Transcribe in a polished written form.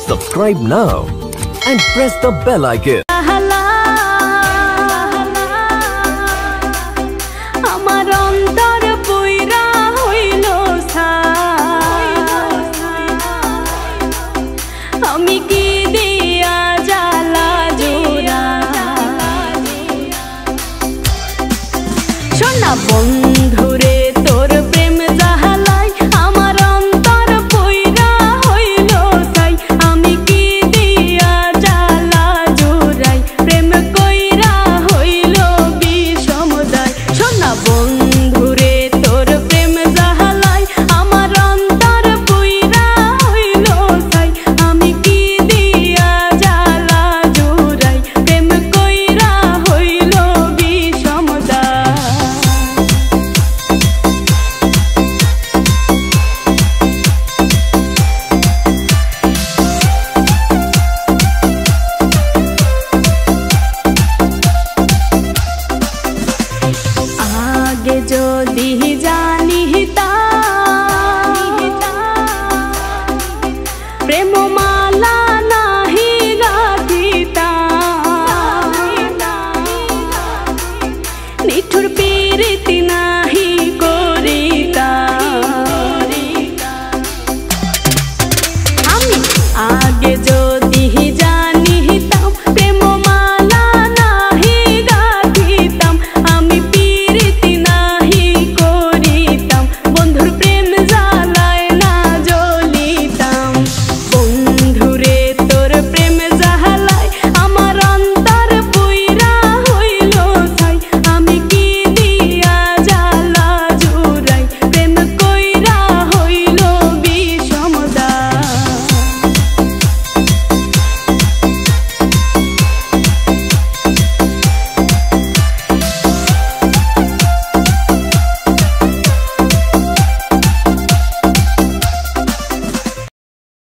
Subscribe now and press the bell icon. বন্ধুরে তোর প্রেম জাহালাই আমার অন্তর পইরা হইল ছাই আমি কি দিয়া জ্বালা জোড়াই প্রেম কইরা হইল বিষমদাই সোনা বন্ধুরে তোর প্রেম জাহালাই আমার অন্তর পইরা হইল ছাই আমি কি দিয়া জ্বালা জোড়াই প্রেম কইরা হইল বিষমদাই যদি জানিতা প্রেম মালা নাহি গাথিতা নিঠুর পীড়িতি নাহি করিতা আমি